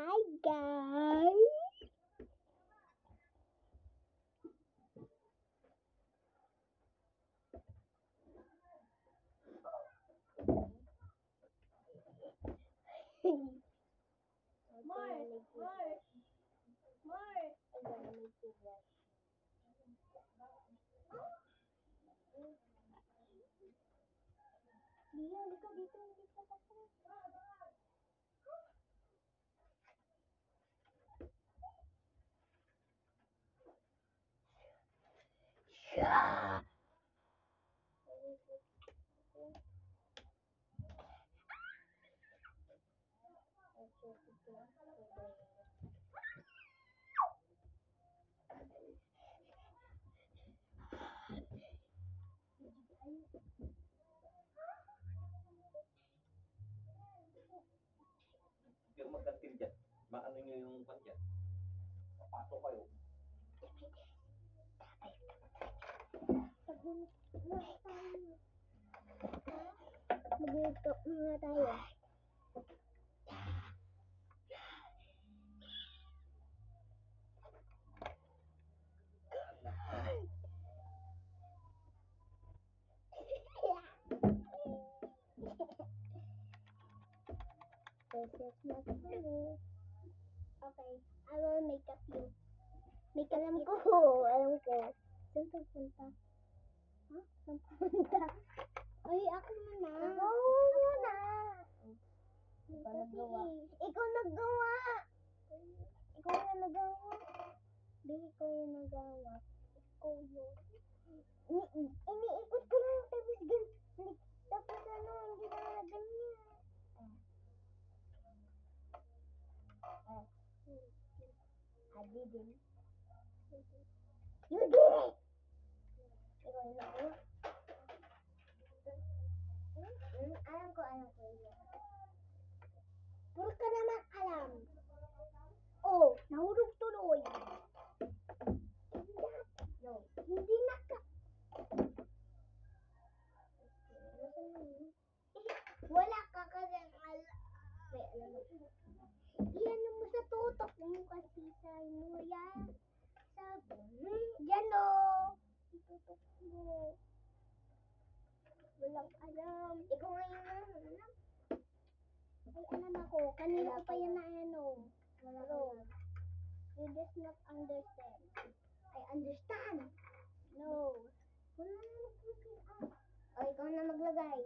Hi guys! Yeah. Yung magkantin dyan, maano nyo yung pan dyan? Papasok kayo. Magluto muna tayo. This is not funny. Okay, I will make up you. Make alam ko. Alam ko. Saan pupunta? Ha? Saan pupunta? Ay, ako muna. Ikaw muna. Ikaw naggawa. Ikaw naggawa. Ikaw yung nagawa. Di, ikaw yung nagawa. Ikaw yun. Iniikot ko lang. Tapos hindi na ganyan. I didn't. You did it! Ikaw yung nagawa. Alam ko yun. Puro ka naman alam. Oh, nahulog tuloy. No, hindi na ka. Wala ka kasi alam. Wait, alam mo. Iyan mo sa tutok mo kasi sa inyo yan. Sabi, yan o. Tutok mo. Walang alam. Ikaw ngayon lang alam. Ay, alam ako. Kanina pa yan na ano. Pero, you just not understand. I understand. No. Wala na maglagay. O, ikaw na maglagay.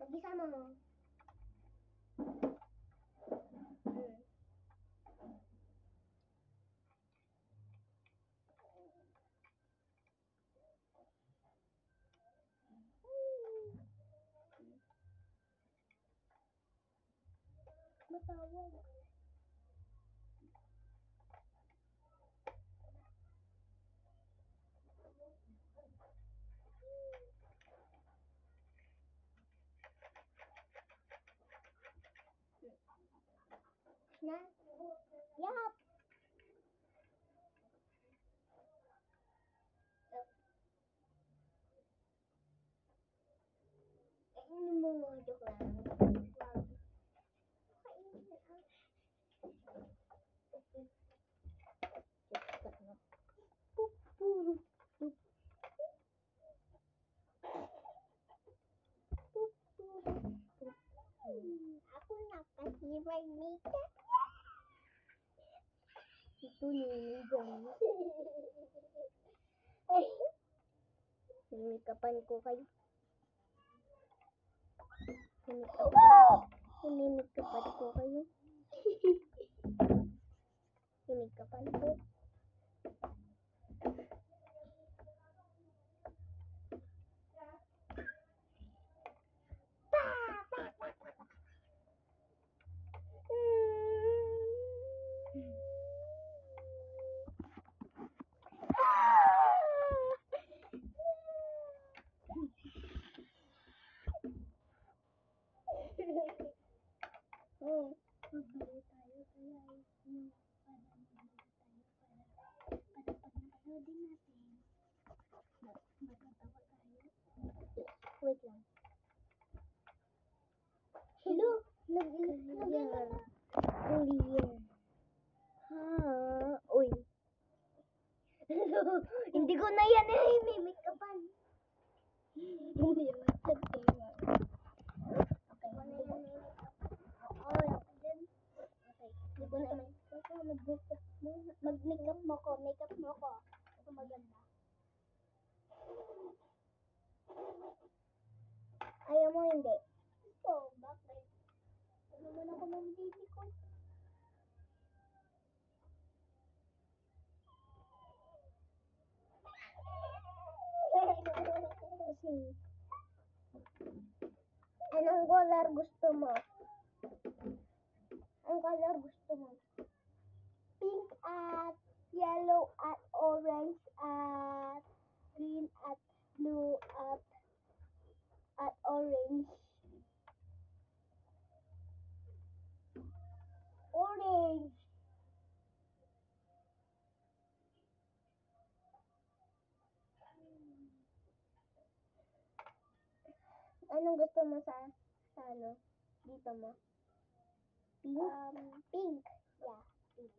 Mag-isa mo. Matawag. Na? Yup. Kainin mo mga joke lang. Ako na kasi Marnita. Ito niligan. Sinimikapan ko kayo. Sinimikapan ko kayo. Sinimikapan ko. Korean. Korean. Ha? Uy. Hindi ko na yan eh. May make-upan. Hindi yan. Okay. Hindi ko na yan. Okay. Hindi ko na yan. Mag-makeup mo ko. Makeup mo ko. Ito maganda. Ayaw mo hindi? So, bakit? Ano naman ako ng baby ko? Kasi, anong color gusto mo? Anong color gusto mo? Pink at yellow at orange at green at blue at orange. Orange. Anong gusto mo sa ano? Dito mo? Pink? Pink. Yeah, pink.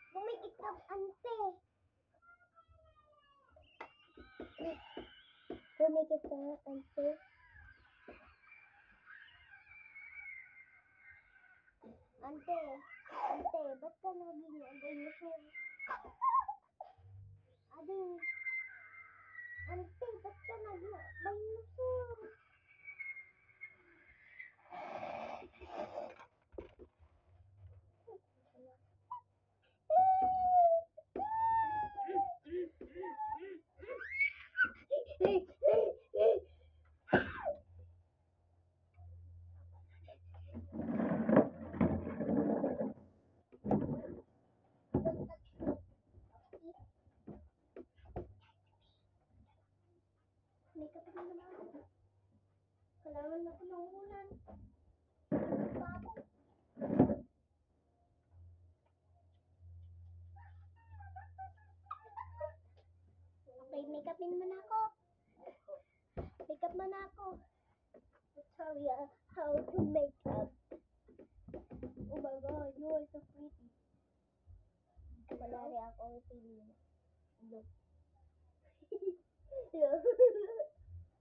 Bumikit ka, ante. Bumikit ka, ante. Ante, ba't ka naging dinosaur? Ading, ante, ba't ka naging dinosaur? Makeup na naman ako. Kailangan ako ng ulan. Bago. Okay, makeupin mo na ako. Makeup mo na ako. I'll tell you how to make up. Oh my god, you are so pretty. Wala rin akong feeling. Look.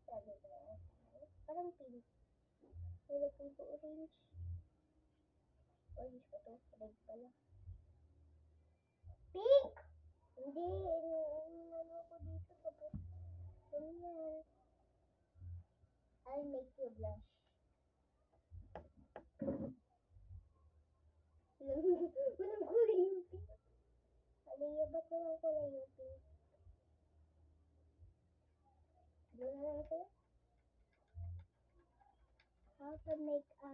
Sabi ko, parang pink. Nilagay ko orange. Orange pa to. Red pala. Pink! Hindi. Ano ko dito sa ganyan. I'll make you blush. Walang kulay yung pink. Aliyah, ba't walang kulay yung pink? Doon na lang sa'yo. How to make a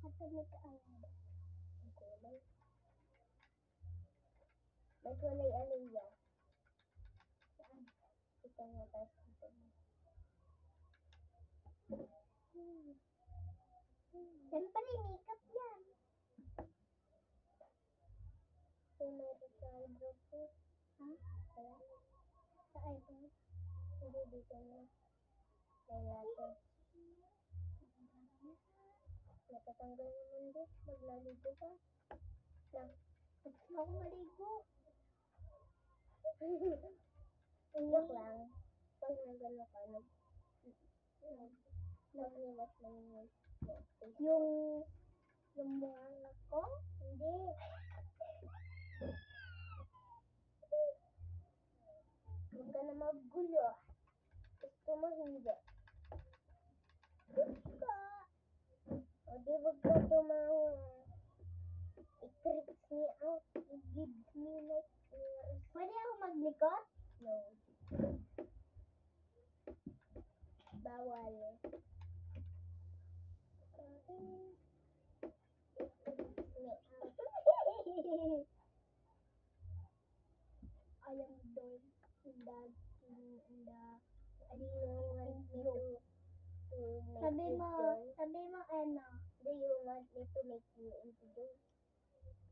ang kulay. May kulay Aliyah. Saan? Ito nga tayo dito. Siyempre, makeup yan. So, meron sa eyebrow ko. Ha? Kaya? Sa eyebrow? Hindi, dito na. Kaya natin. Natatanggal naman din. Maglaligo ka. Lang. Tapos na ako maligo. Iyak lang. Pag nagano ka, nagliwas lang yung mga ko? Hindi. Huwag ka na magulo. Gusto mo hindi. Gusto. O di wag ka tumawa. It creeps me out. It gives me nightmares. Pwede ako maglikot? No. Bawal. It creeps me out. I am done in that I don't want me to make sabi mo ano? Do you want me to make you into doll?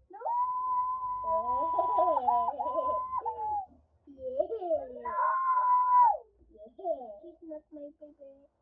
No! Yeah. not my favorite.